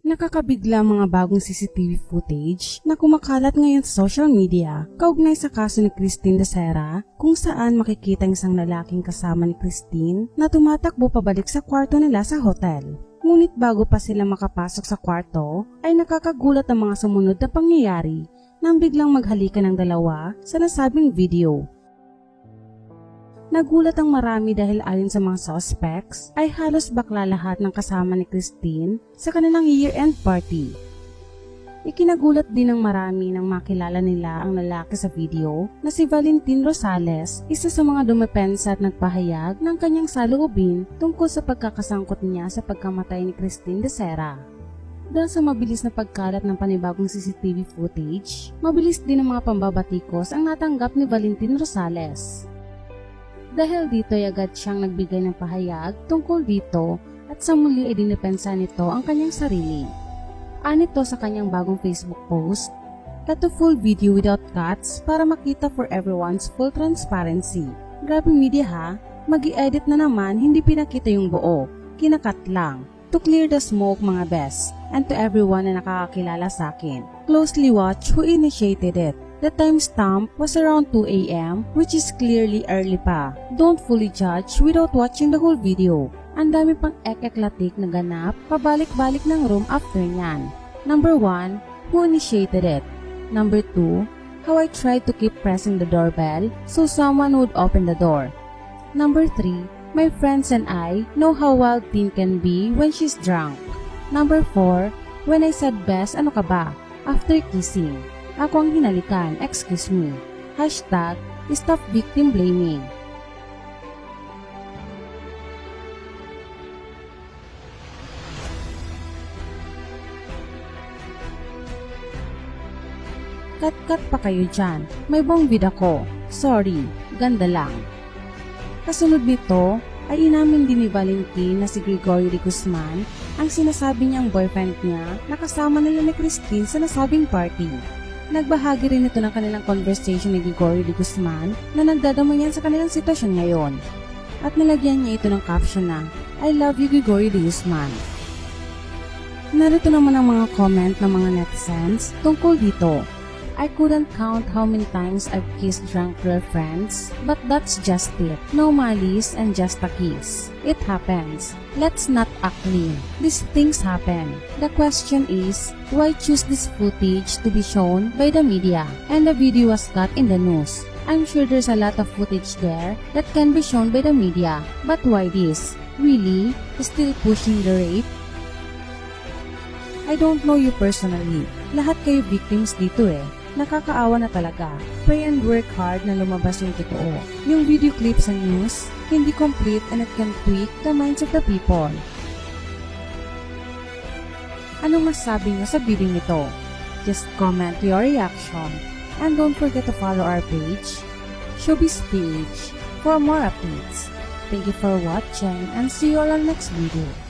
Nakakabigla mga bagong CCTV footage na kumakalat ngayon sa social media kaugnay sa kaso ni Christine Dacera, kung saan makikita ang isang lalaking kasama ni Christine na tumatakbo pabalik sa kwarto nila sa hotel. Ngunit bago pa sila makapasok sa kwarto ay nakakagulat ang mga sumunod na pangyayari nang biglang maghalikan ng dalawa sa nasabing video. Nagulat ang marami dahil ayon sa mga suspects ay halos bakla lahat ng kasama ni Christine sa kanilang year-end party. Ikinagulat din ng marami nang makilala nila ang lalaki sa video na si Valentin Rosales, isa sa mga dumepensa at nagpahayag ng kanyang saloobin tungkol sa pagkakasangkot niya sa pagkamatay ni Christine Dacera. Dahil sa mabilis na pagkalat ng panibagong CCTV footage, mabilis din ang mga pambabatikos ang natanggap ni Valentin Rosales. Dahil dito ay agad siyang nagbigay ng pahayag tungkol dito at sa muli ay dinipensa nito ang kanyang sarili. Anito sa kanyang bagong Facebook post, "Ito full video without cuts para makita for everyone's full transparency. Grabe media ha, mag-i-edit na naman, hindi pinakita yung buo, kinakat lang. To clear the smoke mga best, and to everyone na nakakakilala sa akin. Closely watch who initiated it. The timestamp was around 2 AM, which is clearly early pa. Don't fully judge without watching the whole video. Ang dami pang ek-eklatik na ganap, pabalik-balik ng room after nyan. Number 1, who initiated it? Number 2, how I tried to keep pressing the doorbell so someone would open the door. Number 3, my friends and I know how wild Tin can be when she's drunk. Number 4, when I said best ano ka ba? After kissing. Ako ang hinalikan, excuse me. Hashtag, stop victim blaming. Kat-kat pa kayo dyan, may buong bida ko. Sorry, ganda lang. Kasunod nito, ay inamin din ni Valentin na si Gregorio de Guzman ang sinasabi niyang boyfriend niya na kasama nila ni Christine sa nasabing party. Nagbahagi rin ito ng kanilang conversation ni Gregorio de Guzman na nagdadamayan sa kanilang sitwasyon ngayon. At nilagyan niya ito ng caption na, "I love you Gregorio de Guzman." Narito naman ang mga comment ng mga netizens tungkol dito. "I couldn't count how many times I've kissed drunk girlfriends, but that's just it. No malice and just a kiss. It happens. Let's not act clean. These things happen. The question is, why choose this footage to be shown by the media? And the video was cut in the news. I'm sure there's a lot of footage there that can be shown by the media. But why this? Really? Still pushing the rape? I don't know you personally. Lahat kayo victims dito eh. Nakakaawa na talaga. Pray and work hard na lumabas yung totoo. Yung video clip sa news, hindi complete and it can tweak the minds of the people." Anong masasabi nyo sa video nito? Just comment your reaction. And don't forget to follow our page, Showbiz Page, for more updates. Thank you for watching and see you all on next video.